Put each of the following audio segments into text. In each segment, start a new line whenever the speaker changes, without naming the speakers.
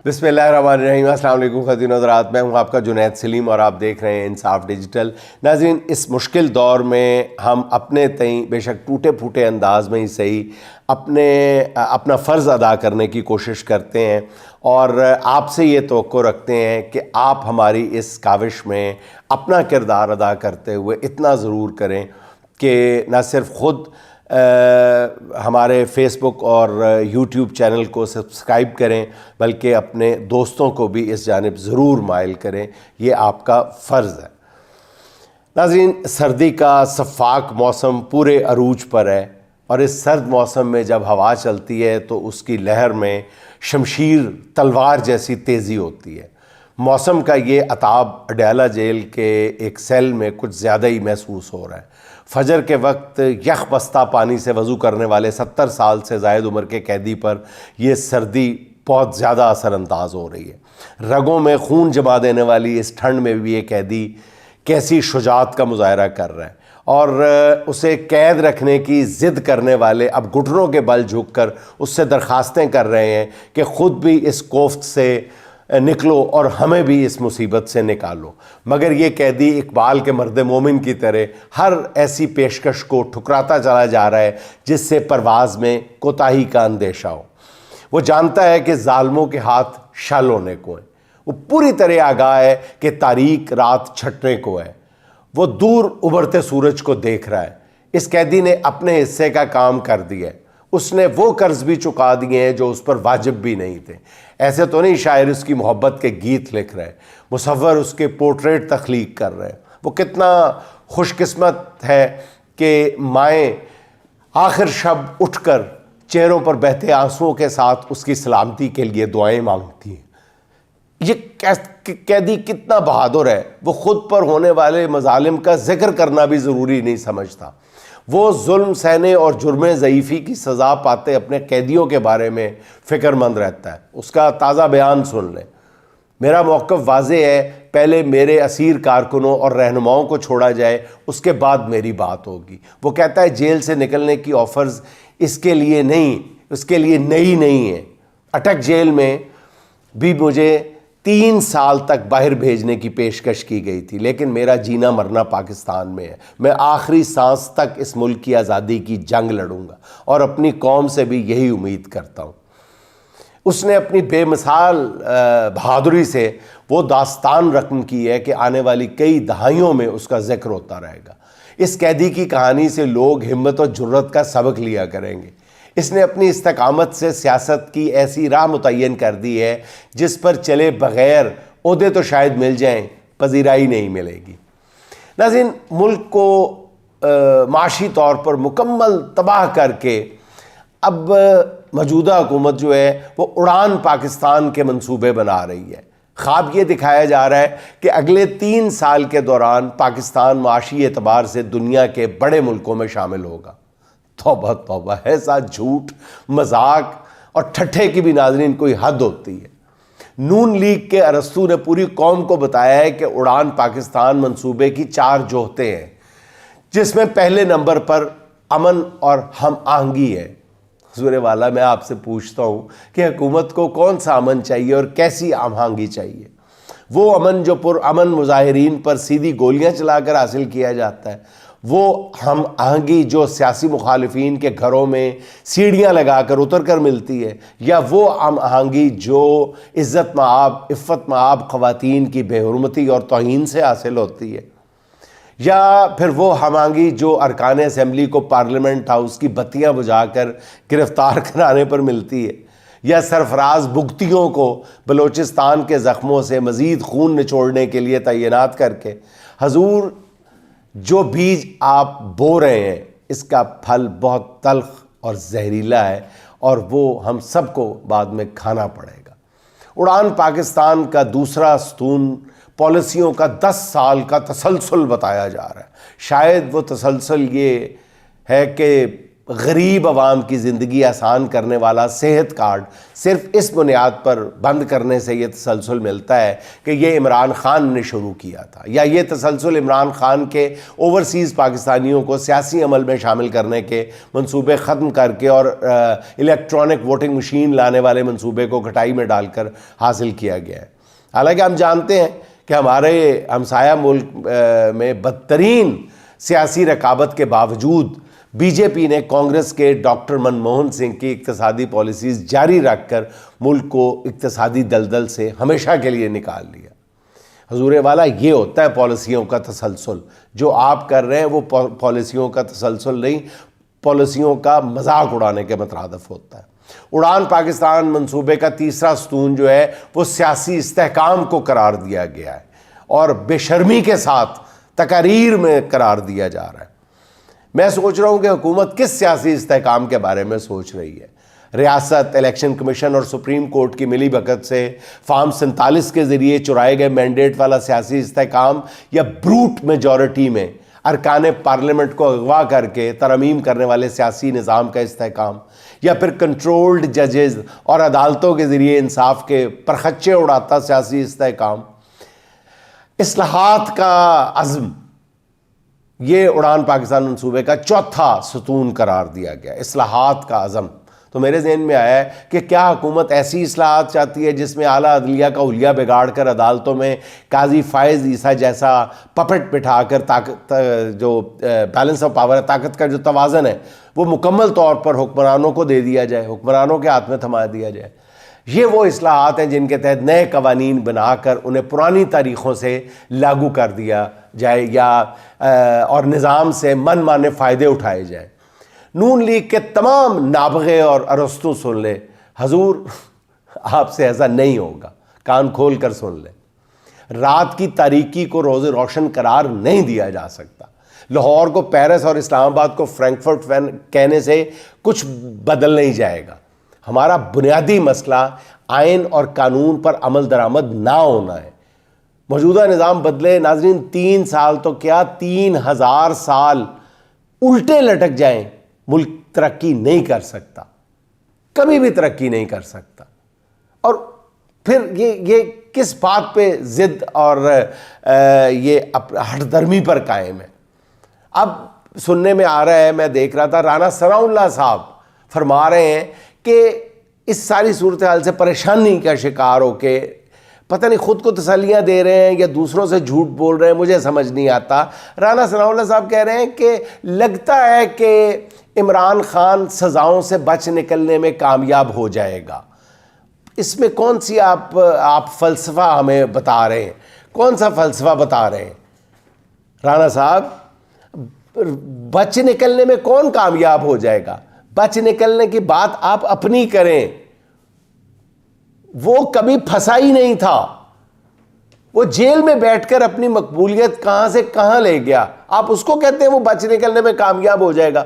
بسم اللہ الرحمن الرحیم۔ السلام علیکم خواتین و حضرات، میں ہوں آپ کا جنید سلیم اور آپ دیکھ رہے ہیں انصاف ڈیجیٹل۔ ناظرین، اس مشکل دور میں ہم اپنے تئیں بے شک ٹوٹے پھوٹے انداز میں ہی صحیح اپنا فرض ادا کرنے کی کوشش کرتے ہیں، اور آپ سے یہ توقع رکھتے ہیں کہ آپ ہماری اس کاوش میں اپنا کردار ادا کرتے ہوئے اتنا ضرور کریں کہ نہ صرف خود ہمارے فیس بک اور یوٹیوب چینل کو سبسکرائب کریں، بلکہ اپنے دوستوں کو بھی اس جانب ضرور مائل کریں۔ یہ آپ کا فرض ہے۔ ناظرین، سردی کا سفاک موسم پورے عروج پر ہے، اور اس سرد موسم میں جب ہوا چلتی ہے تو اس کی لہر میں شمشیر تلوار جیسی تیزی ہوتی ہے۔ موسم کا یہ عتاب اڈیالہ جیل کے ایک سیل میں کچھ زیادہ ہی محسوس ہو رہا ہے۔ فجر کے وقت یخ بستہ پانی سے وضو کرنے والے 70 سال سے زائد عمر کے قیدی پر یہ سردی بہت زیادہ اثر انداز ہو رہی ہے۔ رگوں میں خون جما دینے والی اس ٹھنڈ میں بھی یہ قیدی کیسی شجاعت کا مظاہرہ کر رہا ہے، اور اسے قید رکھنے کی ضد کرنے والے اب گھٹنوں کے بل جھک کر اس سے درخواستیں کر رہے ہیں کہ خود بھی اس کوفت سے نکلو اور ہمیں بھی اس مصیبت سے نکالو۔ مگر یہ قیدی اقبال کے مرد مومن کی طرح ہر ایسی پیشکش کو ٹھکراتا چلا جا رہا ہے جس سے پرواز میں کوتاہی کا اندیشہ ہو۔ وہ جانتا ہے کہ ظالموں کے ہاتھ شل ہونے کو ہیں۔ وہ پوری طرح آگاہ ہے کہ تاریک رات چھٹنے کو ہے۔ وہ دور ابھرتے سورج کو دیکھ رہا ہے۔ اس قیدی نے اپنے حصے کا کام کر دیا ہے۔ اس نے وہ قرض بھی چکا دیے ہیں جو اس پر واجب بھی نہیں تھے۔ ایسے تو نہیں شاعر اس کی محبت کے گیت لکھ رہے، مصور اس کے پورٹریٹ تخلیق کر رہے۔ وہ کتنا خوش قسمت ہے کہ مائیں آخر شب اٹھ کر چہروں پر بہتے آنسوؤں کے ساتھ اس کی سلامتی کے لیے دعائیں مانگتی ہیں۔ یہ قیدی کتنا بہادر ہے۔ وہ خود پر ہونے والے مظالم کا ذکر کرنا بھی ضروری نہیں سمجھتا۔ وہ ظلم سہنے اور جرم ضعیفی کی سزا پاتے اپنے قیدیوں کے بارے میں فکر مند رہتا ہے۔ اس کا تازہ بیان سن لیں۔ میرا موقف واضح ہے، پہلے میرے اسیر کارکنوں اور رہنماؤں کو چھوڑا جائے، اس کے بعد میری بات ہوگی۔ وہ کہتا ہے جیل سے نکلنے کی آفرز اس کے لیے نئی نہیں ہے۔ اٹک جیل میں بھی مجھے 3 سال تک باہر بھیجنے کی پیشکش کی گئی تھی، لیکن میرا جینا مرنا پاکستان میں ہے۔ میں آخری سانس تک اس ملک کی آزادی کی جنگ لڑوں گا، اور اپنی قوم سے بھی یہی امید کرتا ہوں۔ اس نے اپنی بے مثال بہادری سے وہ داستان رقم کی ہے کہ آنے والی کئی دہائیوں میں اس کا ذکر ہوتا رہے گا۔ اس قیدی کی کہانی سے لوگ ہمت و جرت کا سبق لیا کریں گے۔ اس نے اپنی استقامت سے سیاست کی ایسی راہ متعین کر دی ہے جس پر چلے بغیر عہدے تو شاید مل جائیں، پذیرائی نہیں ملے گی۔ ناظرین، ملک کو معاشی طور پر مکمل تباہ کر کے اب موجودہ حکومت جو ہے وہ اڑان پاکستان کے منصوبے بنا رہی ہے۔ خواب یہ دکھایا جا رہا ہے کہ اگلے 3 سال کے دوران پاکستان معاشی اعتبار سے دنیا کے بڑے ملکوں میں شامل ہوگا۔ توبہ توبہ، ایسا جھوٹ، مذاق اور ٹھٹھے کی بھی ناظرین کوئی حد ہوتی ہے۔ نون لیگ کے ارسطو نے پوری قوم کو بتایا ہے کہ اڑان پاکستان منصوبے کی 4 جوہتیں ہیں، جس میں پہلے نمبر پر امن اور ہم آہنگی ہے۔ حضور والا، میں آپ سے پوچھتا ہوں کہ حکومت کو کون سا امن چاہیے اور کیسی ہم آہنگی چاہیے؟ وہ امن جو پرامن مظاہرین پر سیدھی گولیاں چلا کر حاصل کیا جاتا ہے، وہ ہم آہنگی جو سیاسی مخالفین کے گھروں میں سیڑھیاں لگا کر اتر کر ملتی ہے، یا وہ ہم آہنگی جو عزت مآب خواتین کی بے حرمتی اور توہین سے حاصل ہوتی ہے، یا پھر وہ ہم آہنگی جو ارکان اسمبلی کو پارلیمنٹ ہاؤس کی بتیاں بجھا کر گرفتار کرانے پر ملتی ہے، یا سرفراز بگتیوں کو بلوچستان کے زخموں سے مزید خون نچوڑنے کے لیے تعینات کر کے۔ حضور، جو بیج آپ بو رہے ہیں اس کا پھل بہت تلخ اور زہریلا ہے، اور وہ ہم سب کو بعد میں کھانا پڑے گا۔ اڑان پاکستان کا دوسرا ستون پالیسیوں کا 10 سال کا تسلسل بتایا جا رہا ہے۔ شاید وہ تسلسل یہ ہے کہ غریب عوام کی زندگی آسان کرنے والا صحت کارڈ صرف اس بنیاد پر بند کرنے سے یہ تسلسل ملتا ہے کہ یہ عمران خان نے شروع کیا تھا، یا یہ تسلسل عمران خان کے اوورسیز پاکستانیوں کو سیاسی عمل میں شامل کرنے کے منصوبے ختم کر کے اور الیکٹرانک ووٹنگ مشین لانے والے منصوبے کو کھٹائی میں ڈال کر حاصل کیا گیا ہے۔ حالانکہ ہم جانتے ہیں کہ ہمارے ہمسایہ ملک میں بدترین سیاسی رقابت کے باوجود بی جے پی نے کانگریس کے ڈاکٹر منموہن سنگھ کی اقتصادی پالیسیز جاری رکھ کر ملک کو اقتصادی دلدل سے ہمیشہ کے لیے نکال لیا۔ حضور والا، یہ ہوتا ہے پالیسیوں کا تسلسل۔ جو آپ کر رہے ہیں وہ پالیسیوں کا تسلسل نہیں، پالیسیوں کا مذاق اڑانے کے مترادف ہوتا ہے۔ اڑان پاکستان منصوبے کا تیسرا ستون جو ہے وہ سیاسی استحکام کو قرار دیا گیا ہے اور بے شرمی کے ساتھ تقاریر میں قرار دیا جا رہا ہے۔ میں سوچ رہا ہوں کہ حکومت کس سیاسی استحکام کے بارے میں سوچ رہی ہے۔ ریاست، الیکشن کمیشن اور سپریم کورٹ کی ملی بھگت سے فارم 47 کے ذریعے چرائے گئے مینڈیٹ والا سیاسی استحکام، یا بروٹ میجورٹی میں ارکان پارلیمنٹ کو اغوا کر کے ترمیم کرنے والے سیاسی نظام کا استحکام، یا پھر کنٹرولڈ ججز اور عدالتوں کے ذریعے انصاف کے پرخچے اڑاتا سیاسی استحکام۔ اصلاحات کا عزم یہ اڑان پاکستان منصوبے کا چوتھا ستون قرار دیا گیا، اصلاحات کا عزم۔ تو میرے ذہن میں آیا ہے کہ کیا حکومت ایسی اصلاحات چاہتی ہے جس میں اعلیٰ عدلیہ کا حلیہ بگاڑ کر عدالتوں میں قاضی فائز عیسیٰ جیسا پپٹ بٹھا کر طاقت، جو بیلنس آف پاور ہے، طاقت کا جو توازن ہے، وہ مکمل طور پر حکمرانوں کو دے دیا جائے، حکمرانوں کے ہاتھ میں تھما دیا جائے؟ یہ وہ اصلاحات ہیں جن کے تحت نئے قوانین بنا کر انہیں پرانی تاریخوں سے لاگو کر دیا جائے، یا اور نظام سے من مانے فائدے اٹھائے جائیں۔ نون لیگ کے تمام نابغے اور ارسطو سن لے، حضور آپ سے ایسا نہیں ہوگا، کان کھول کر سن لے۔ رات کی تاریکی کو روز روشن قرار نہیں دیا جا سکتا۔ لاہور کو پیرس اور اسلام آباد کو فرینکفرٹ کہنے سے کچھ بدل نہیں جائے گا۔ ہمارا بنیادی مسئلہ آئین اور قانون پر عمل درآمد نہ ہونا ہے۔ موجودہ نظام بدلے، ناظرین 3 سال تو کیا 3000 سال الٹے لٹک جائیں، ملک ترقی نہیں کر سکتا، کبھی بھی ترقی نہیں کر سکتا۔ اور پھر یہ کس بات پہ ضد اور یہ ہٹ درمی پر قائم ہے؟ اب سننے میں آ رہا ہے، میں دیکھ رہا تھا، رانا ثناء اللہ صاحب فرما رہے ہیں کہ اس ساری صورتحال سے پریشانی کا شکار ہو کے پتہ نہیں خود کو تسلیاں دے رہے ہیں یا دوسروں سے جھوٹ بول رہے ہیں، مجھے سمجھ نہیں آتا۔ رانا ثناء اللہ صاحب کہہ رہے ہیں کہ لگتا ہے کہ عمران خان سزاؤں سے بچ نکلنے میں کامیاب ہو جائے گا۔ اس میں کون سی آپ فلسفہ ہمیں بتا رہے ہیں؟ کون سا فلسفہ بتا رہے ہیں رانا صاحب؟ بچ نکلنے میں کون کامیاب ہو جائے گا؟ بچ نکلنے کی بات آپ اپنی کریں۔ وہ کبھی پھنسا ہی نہیں تھا، وہ جیل میں بیٹھ کر اپنی مقبولیت کہاں سے کہاں لے گیا، آپ اس کو کہتے ہیں وہ بچ نکلنے میں کامیاب ہو جائے گا؟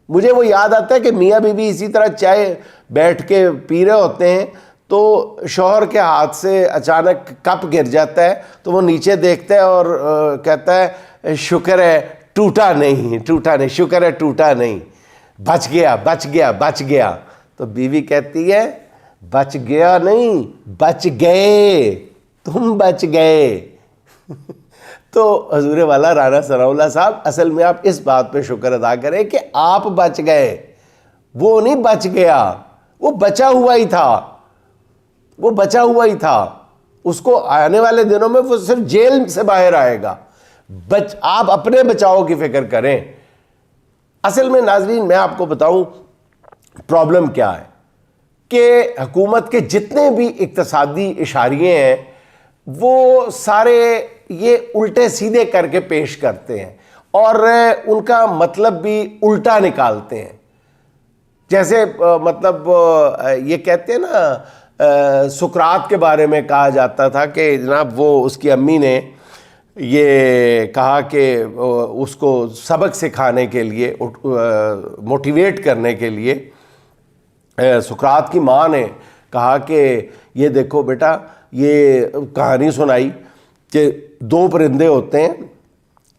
مجھے وہ یاد آتا ہے کہ میاں بیوی اسی طرح چائے بیٹھ کے پی رہے ہوتے ہیں تو شوہر کے ہاتھ سے اچانک کپ گر جاتا ہے تو وہ نیچے دیکھتا ہے اور کہتا ہے شکر ہے ٹوٹا نہیں، شکر ہے ٹوٹا نہیں، بچ گیا بچ گیا بچ گیا۔ تو بیوی کہتی ہے بچ گیا نہیں، بچ گئے، تم بچ گئے۔ تو حضور والا رانا ثناء اللہ صاحب، اصل میں آپ اس بات پہ شکر ادا کریں کہ آپ بچ گئے، وہ نہیں بچ گیا، وہ بچا ہوا ہی تھا، وہ بچا ہوا ہی تھا۔ اس کو آنے والے دنوں میں وہ صرف جیل سے باہر آئے گا۔ آپ اپنے بچاؤ کی فکر کریں۔ اصل میں ناظرین میں آپ کو بتاؤں پرابلم کیا ہے کہ حکومت کے جتنے بھی اقتصادی اشاریے ہیں وہ سارے یہ الٹے سیدھے کر کے پیش کرتے ہیں اور ان کا مطلب بھی الٹا نکالتے ہیں۔ جیسے مطلب یہ کہتے ہیں نا، سقراط کے بارے میں کہا جاتا تھا کہ جناب وہ اس کی امی نے یہ کہا کہ اس کو سبق سکھانے کے لیے، موٹیویٹ کرنے کے لیے، سقراط کی ماں نے کہا کہ یہ دیکھو بیٹا، یہ کہانی سنائی کہ 2 پرندے ہوتے ہیں،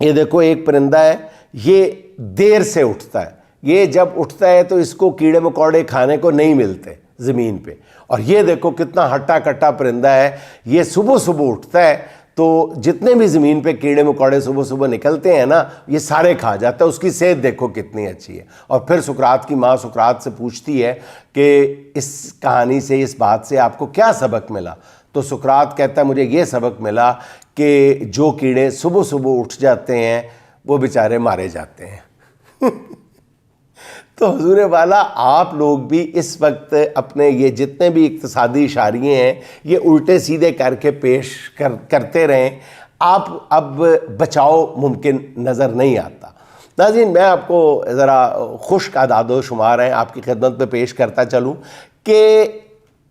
یہ دیکھو ایک پرندہ ہے یہ دیر سے اٹھتا ہے، یہ جب اٹھتا ہے تو اس کو کیڑے مکوڑے کھانے کو نہیں ملتے زمین پہ. اور یہ دیکھو کتنا ہٹا کٹا پرندہ ہے, یہ صبح صبح اٹھتا ہے تو جتنے بھی زمین پہ کیڑے مکوڑے صبح صبح نکلتے ہیں نا یہ سارے کھا جاتا ہے. اس کی صحت دیکھو کتنی اچھی ہے. اور پھر سقراط کی ماں سقراط سے پوچھتی ہے کہ اس کہانی سے, اس بات سے آپ کو کیا سبق ملا؟ تو سقراط کہتا ہے مجھے یہ سبق ملا کہ جو کیڑے صبح صبح اٹھ جاتے ہیں وہ بیچارے مارے جاتے ہیں. تو حضور والا آپ لوگ بھی اس وقت اپنے یہ جتنے بھی اقتصادی اشاریے ہیں یہ الٹے سیدھے کر کے پیش کرتے رہیں, آپ اب بچاؤ ممکن نظر نہیں آتا. ناظرین میں آپ کو ذرا خشک اعداد و شمار ہیں آپ کی خدمت میں پیش کرتا چلوں کہ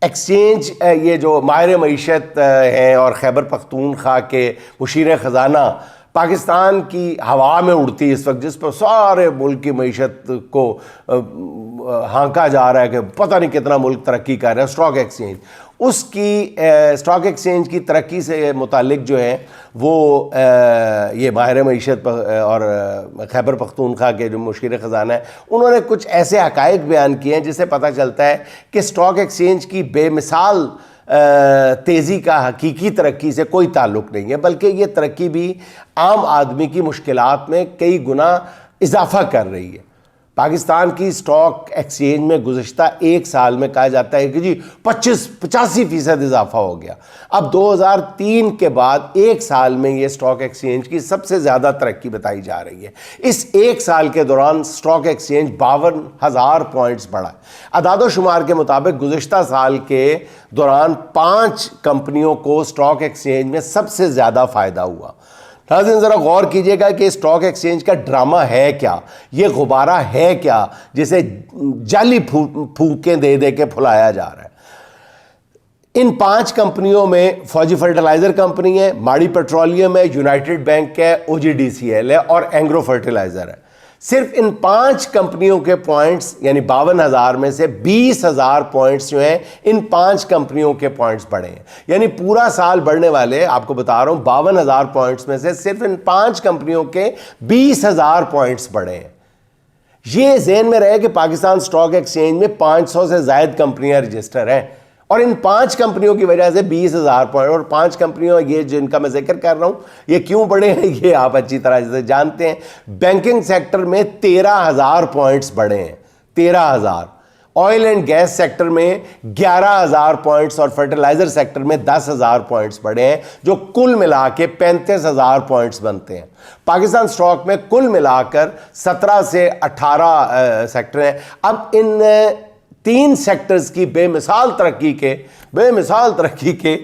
ایکسچینج یہ جو ماہر معیشت ہیں اور خیبر پختونخوا کے مشیر خزانہ پاکستان کی ہوا میں اڑتی اس وقت, جس پر سارے ملک کی معیشت کو ہانکا جا رہا ہے کہ پتہ نہیں کتنا ملک ترقی کر رہا ہے, اسٹاک ایکسچینج, اس کی اسٹاک ایکسچینج کی ترقی سے متعلق جو ہے وہ یہ ماہر معیشت اور خیبر پختونخوا کے جو مشیر خزانہ ہیں انہوں نے کچھ ایسے حقائق بیان کیے ہیں جس سے پتہ چلتا ہے کہ اسٹاک ایکسچینج کی بے مثال تیزی کا حقیقی ترقی سے کوئی تعلق نہیں ہے, بلکہ یہ ترقی بھی عام آدمی کی مشکلات میں کئی گنا اضافہ کر رہی ہے. پاکستان کی اسٹاک ایکسچینج میں گزشتہ ایک سال میں کہا جاتا ہے کہ جی 85% اضافہ ہو گیا. اب 2003 کے بعد ایک سال میں یہ اسٹاک ایکسچینج کی سب سے زیادہ ترقی بتائی جا رہی ہے. اس ایک سال کے دوران اسٹاک ایکسچینج 52,000 پوائنٹس بڑھا. اعداد و شمار کے مطابق گزشتہ سال کے دوران 5 کمپنیوں کو اسٹاک ایکسچینج میں سب سے زیادہ فائدہ ہوا. ناظرین ذرا غور کیجئے گا کہ اسٹاک ایکسچینج کا ڈرامہ ہے کیا, یہ غبارہ ہے کیا جسے جعلی پھونکیں دے دے کے پھلایا جا رہا ہے. ان 5 کمپنیوں میں فوجی فرٹیلائزر کمپنی ہے, ماڑی پیٹرولیم ہے, یونائٹڈ بینک ہے, OGDCL ہے اور اینگرو فرٹیلائزر ہے. صرف ان 5 کمپنیوں کے پوائنٹس یعنی 52,000 میں سے 20,000 پوائنٹس جو ہیں ان 5 کمپنیوں کے پوائنٹس بڑھے ہیں. یعنی پورا سال بڑھنے والے آپ کو بتا رہا ہوں 52,000 پوائنٹس میں سے صرف ان 5 کمپنیوں کے 20,000 پوائنٹس بڑھے ہیں. یہ ذہن میں رہے کہ پاکستان اسٹاک ایکسچینج میں 500 سے زائد کمپنیاں رجسٹر ہیں اور ان 5 کمپنیوں کی وجہ سے 20,000 پوائنٹ, اور 5 کمپنیوں یہ جن کا میں ذکر کر رہا ہوں یہ کیوں بڑھے ہیں یہ آپ اچھی طرح سے جانتے ہیں. بینکنگ سیکٹر میں 13,000 پوائنٹس بڑھے ہیں, 13,000. آئل اینڈ گیس سیکٹر میں 11,000 پوائنٹس اور فرٹیلائزر سیکٹر میں 10,000 پوائنٹس بڑھے ہیں, جو کل ملا کے 35,000 پوائنٹس بنتے ہیں. پاکستان سٹاک میں کل ملا کر 17 سے 18 سیکٹر ہیں. اب ان 3 سیکٹرز کی بے مثال ترقی کے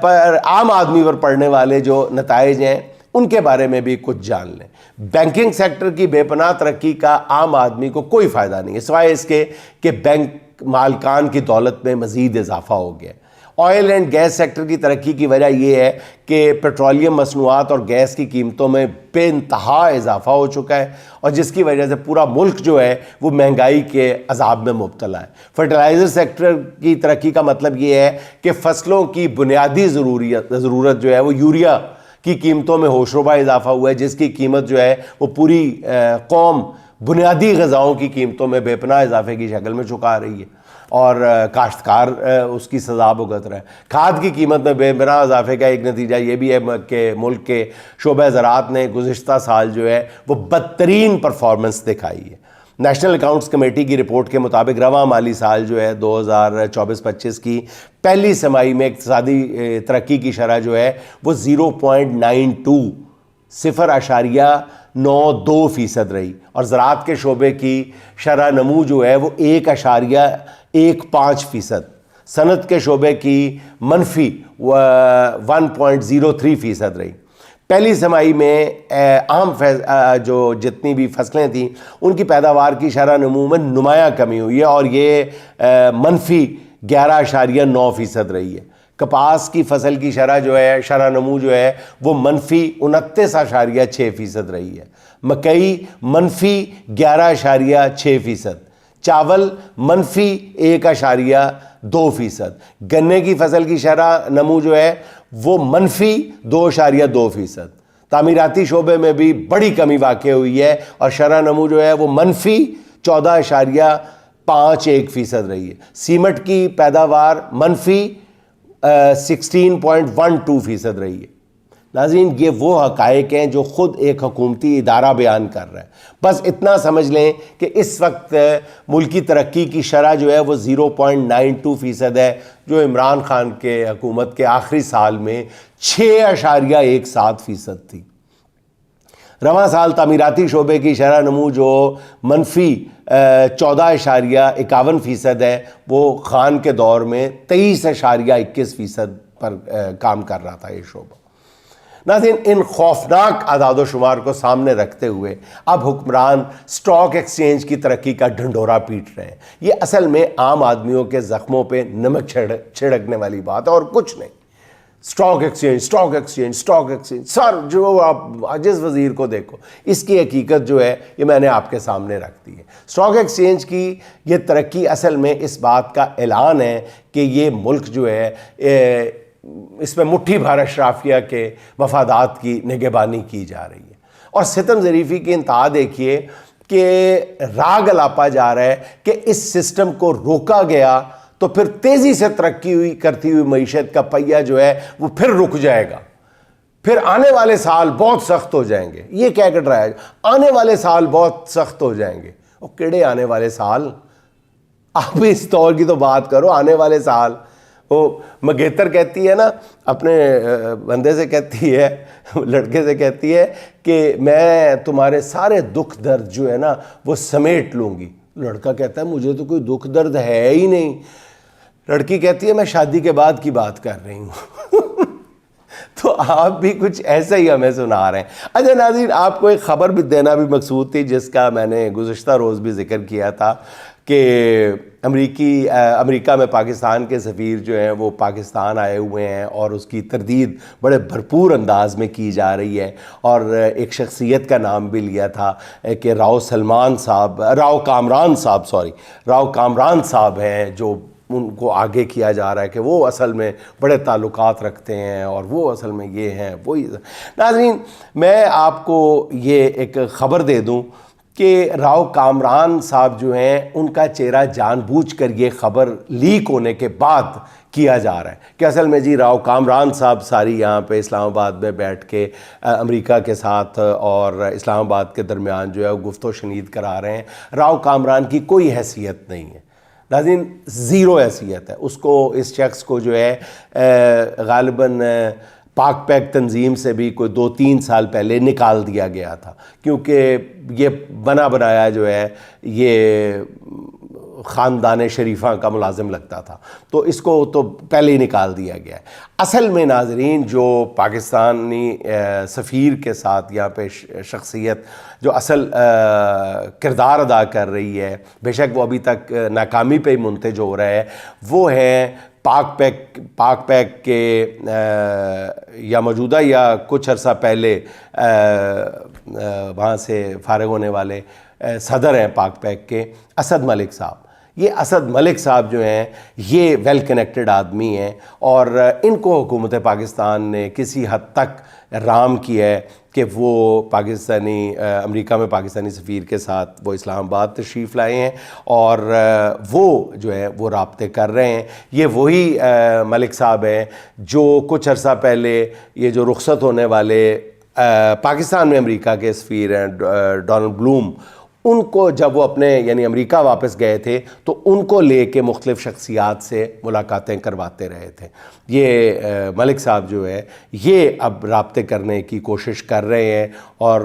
پر عام آدمی پر پڑنے والے جو نتائج ہیں ان کے بارے میں بھی کچھ جان لیں. بینکنگ سیکٹر کی بے پناہ ترقی کا عام آدمی کو کوئی فائدہ نہیں ہے سوائے اس کے کہ بینک مالکان کی دولت میں مزید اضافہ ہو گیا. آئل اینڈ گیس سیکٹر کی ترقی کی وجہ یہ ہے کہ پیٹرولیم مصنوعات اور گیس کی قیمتوں میں بے انتہا اضافہ ہو چکا ہے اور جس کی وجہ سے پورا ملک جو ہے وہ مہنگائی کے عذاب میں مبتلا ہے. فرٹیلائزر سیکٹر کی ترقی کا مطلب یہ ہے کہ فصلوں کی بنیادی ضرورت جو ہے وہ یوریا کی قیمتوں میں ہوشربا اضافہ ہوا ہے, جس کی قیمت جو ہے وہ پوری قوم بنیادی غذاؤں کی قیمتوں میں بے پناہ اضافے کی شکل میں چکا رہی ہے اور کاشتکار اس کی سزا بھگت رہا ہے. کھاد کی قیمت میں بے پناہ اضافے کا ایک نتیجہ یہ بھی ہے کہ ملک کے شعبہ زراعت نے گزشتہ سال جو ہے وہ بدترین پرفارمنس دکھائی ہے. نیشنل اکاؤنٹس کمیٹی کی رپورٹ کے مطابق رواں مالی سال جو ہے 2024-25 کی پہلی سمائی میں اقتصادی ترقی کی شرح جو ہے وہ 0.92 0.92% رہی اور زراعت کے شعبے کی شرح نمو جو ہے وہ 1.15%, صنعت کے شعبے کی منفی 1.03% رہی. پہلی سمائی میں عام جو جتنی بھی فصلیں تھیں ان کی پیداوار کی شرح نمو میں نمایاں کمی ہوئی ہے اور یہ منفی 11.9% رہی ہے. کپاس کی فصل کی شرح نمو جو ہے وہ منفی 29.6% رہی ہے. مکئی منفی 11.6%, چاول منفی 1.2%, گنے کی فصل کی شرح نمو جو ہے وہ منفی 2.2%. تعمیراتی شعبے میں بھی بڑی کمی واقع ہوئی ہے اور شرح نمو جو ہے وہ -14.51% رہی ہے. سیمنٹ کی پیداوار -16.12% رہی ہے. ناظرین یہ وہ حقائق ہیں جو خود ایک حکومتی ادارہ بیان کر رہا ہے. بس اتنا سمجھ لیں کہ اس وقت ملکی ترقی کی شرح جو ہے وہ 0.92% ہے، جو عمران خان کے حکومت کے آخری سال میں 6.17% تھی. رواں سال تعمیراتی شعبے کی شرح نمو جو -14.51% ہے، وہ خان کے دور میں 23.21% پر کام کر رہا تھا یہ شعبہ. ناظرین ان خوفناک اعداد و شمار کو سامنے رکھتے ہوئے اب حکمران سٹاک ایکسچینج کی ترقی کا ڈھنڈورا پیٹ رہے ہیں. یہ اصل میں عام آدمیوں کے زخموں پہ نمک چھڑکنے والی بات ہے اور کچھ نہیں. سٹاک ایکسچینج سر جو آپ جس وزیر کو دیکھو، اس کی حقیقت جو ہے یہ میں نے آپ کے سامنے رکھ دی ہے. سٹاک ایکسچینج کی یہ ترقی اصل میں اس بات کا اعلان ہے کہ یہ ملک جو ہے اس میں مٹھی بھر اشرافیہ کے مفادات کی نگہبانی کی جا رہی ہے. اور ستم ظریفی کی انتہا دیکھیے کہ راگ الاپا جا رہا ہے کہ اس سسٹم کو روکا گیا تو پھر تیزی سے ترقی کرتی ہوئی معیشت کا پہیہ جو ہے وہ پھر رک جائے گا. پھر آنے والے سال بہت سخت ہو جائیں گے. یہ کہہ کر رہا ہے آنے والے سال بہت سخت ہو جائیں گے. اور کیڑے آنے والے سال؟ آپ اس دور کی تو بات کرو. آنے والے سال وہ مگیتر کہتی ہے نا اپنے بندے سے کہتی ہے، لڑکے سے کہتی ہے کہ میں تمہارے سارے دکھ درد جو ہے نا وہ سمیٹ لوں گی. لڑکا کہتا ہے مجھے تو کوئی دکھ درد ہے ہی نہیں. لڑکی کہتی ہے میں شادی کے بعد کی بات کر رہی ہوں. تو آپ بھی کچھ ایسا ہی ہمیں سنا رہے ہیں. اچھا ناظرین آپ کو ایک خبر بھی دینا بھی مقصود تھی جس کا میں نے گزشتہ روز بھی ذکر کیا تھا کہ امریکہ میں پاکستان کے سفیر جو ہیں وہ پاکستان آئے ہوئے ہیں اور اس کی تردید بڑے بھرپور انداز میں کی جا رہی ہے. اور ایک شخصیت کا نام بھی لیا تھا کہ راؤ کامران صاحب ہیں، جو ان کو آگے کیا جا رہا ہے کہ وہ اصل میں بڑے تعلقات رکھتے ہیں اور وہ اصل میں یہ ہیں وہی. ناظرین میں آپ کو یہ ایک خبر دے دوں کہ راؤ کامران صاحب جو ہیں ان کا چہرہ جان بوجھ کر یہ خبر لیک ہونے کے بعد کیا جا رہا ہے کہ اصل میں جی راؤ کامران صاحب ساری یہاں پہ اسلام آباد میں بیٹھ کے امریکہ کے ساتھ اور اسلام آباد کے درمیان جو ہے وہ گفت و شنید کرا رہے ہیں. راؤ کامران کی کوئی حیثیت نہیں ہے ناظرین، زیرو حیثیت ہے. اس کو اس شخص کو جو ہے غالباً پاک پیک تنظیم سے بھی کوئی 2-3 سال پہلے نکال دیا گیا تھا کیونکہ یہ بنا بنایا جو ہے یہ خاندان شریفہ کا ملازم لگتا تھا، تو اس کو تو پہلے ہی نکال دیا گیا ہے. اصل میں ناظرین جو پاکستانی سفیر کے ساتھ یہاں پہ شخصیت جو اصل کردار ادا کر رہی ہے، بے شک وہ ابھی تک ناکامی پہ ہی منتج ہو رہا ہے، وہ ہے پاک پیک کے یا موجودہ یا کچھ عرصہ پہلے وہاں سے فارغ ہونے والے صدر ہیں پاک پیک کے، اسد ملک صاحب. یہ اسد ملک صاحب جو ہیں یہ ویل کنیکٹڈ آدمی ہیں اور ان کو حکومت پاکستان نے کسی حد تک رام کیا ہے کہ وہ امریکہ میں پاکستانی سفیر کے ساتھ وہ اسلام آباد تشریف لائے ہیں اور وہ جو ہے وہ رابطے کر رہے ہیں. یہ وہی ملک صاحب ہیں جو کچھ عرصہ پہلے یہ جو رخصت ہونے والے پاکستان میں امریکہ کے سفیر ہیں ڈونلڈ بلوم، ان کو جب وہ اپنے یعنی امریکہ واپس گئے تھے تو ان کو لے کے مختلف شخصیات سے ملاقاتیں کرواتے رہے تھے. یہ ملک صاحب جو ہے یہ اب رابطے کرنے کی کوشش کر رہے ہیں اور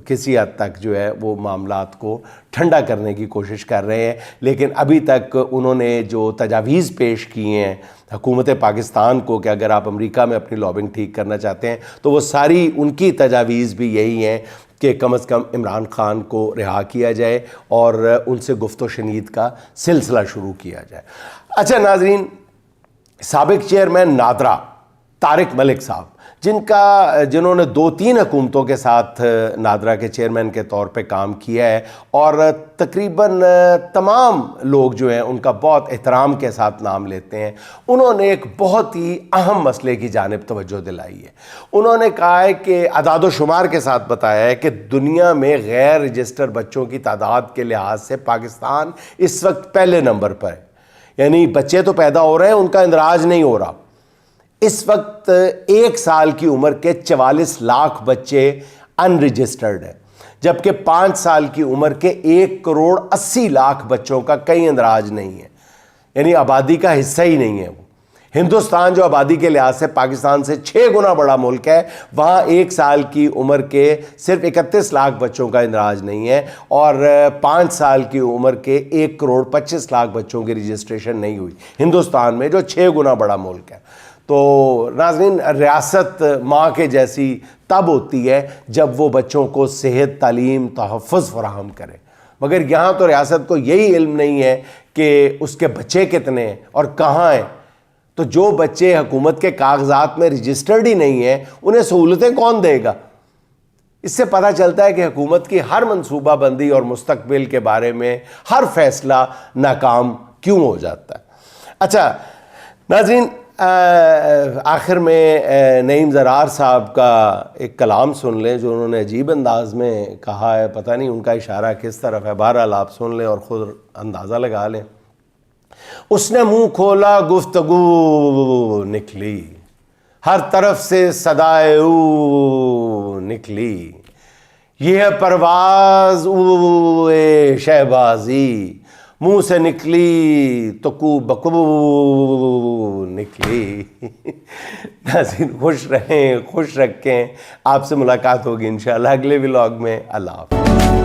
کسی حد تک جو ہے وہ معاملات کو ٹھنڈا کرنے کی کوشش کر رہے ہیں، لیکن ابھی تک انہوں نے جو تجاویز پیش کی ہیں حکومت پاکستان کو کہ اگر آپ امریکہ میں اپنی لابنگ ٹھیک کرنا چاہتے ہیں تو وہ ساری ان کی تجاویز بھی یہی ہیں کہ کم از کم عمران خان کو رہا کیا جائے اور ان سے گفت و شنید کا سلسلہ شروع کیا جائے. اچھا ناظرین، سابق چیئرمین نادرا طارق ملک صاحب، جنہوں نے 2-3 حکومتوں کے ساتھ نادرا کے چیئرمین کے طور پہ کام کیا ہے، اور تقریباً تمام لوگ جو ہیں ان کا بہت احترام کے ساتھ نام لیتے ہیں، انہوں نے ایک بہت ہی اہم مسئلے کی جانب توجہ دلائی ہے۔ انہوں نے کہا ہے کہ اعداد و شمار کے ساتھ بتایا ہے کہ دنیا میں غیر رجسٹر بچوں کی تعداد کے لحاظ سے پاکستان اس وقت پہلے نمبر پر ہے، یعنی بچے تو پیدا ہو رہے ہیں، ان کا اندراج نہیں ہو رہا۔ اس وقت 1 سال کی عمر کے 44 لاکھ بچے ان رجسٹرڈ ہیں، جبکہ 5 سال کی عمر کے 1,80,00,000 بچوں کا کئی اندراج نہیں ہے، یعنی آبادی کا حصہ ہی نہیں ہے وہ۔ ہندوستان جو آبادی کے لحاظ سے پاکستان سے 6 گنا بڑا ملک ہے، وہاں 1 سال کی عمر کے صرف 31 لاکھ بچوں کا اندراج نہیں ہے، اور 5 سال کی عمر کے 1,25,00,000 بچوں کی رجسٹریشن نہیں ہوئی ہندوستان میں، جو 6 گنا بڑا ملک ہے۔ تو ناظرین، ریاست ماں کے جیسی تب ہوتی ہے جب وہ بچوں کو صحت، تعلیم، تحفظ فراہم کرے، مگر یہاں تو ریاست کو یہی علم نہیں ہے کہ اس کے بچے کتنے ہیں اور کہاں ہیں۔ تو جو بچے حکومت کے کاغذات میں رجسٹرڈ ہی نہیں ہیں، انہیں سہولتیں کون دے گا؟ اس سے پتہ چلتا ہے کہ حکومت کی ہر منصوبہ بندی اور مستقبل کے بارے میں ہر فیصلہ ناکام کیوں ہو جاتا ہے۔ اچھا ناظرین، آخر میں نعیم زرار صاحب کا ایک کلام سن لیں جو انہوں نے عجیب انداز میں کہا ہے، پتہ نہیں ان کا اشارہ کس طرف ہے، بہرحال آپ سن لیں اور خود اندازہ لگا لیں۔ اس نے منہ کھولا گفتگو نکلی، ہر طرف سے صدائے او نکلی، یہ ہے پرواز او شہبازی، منہ سے نکلی تو کو بکو نکلی۔ ناظرین، خوش رہیں، خوش رکھیں، آپ سے ملاقات ہوگی انشاءاللہ اگلے ولاگ میں۔ اللہ حافظ۔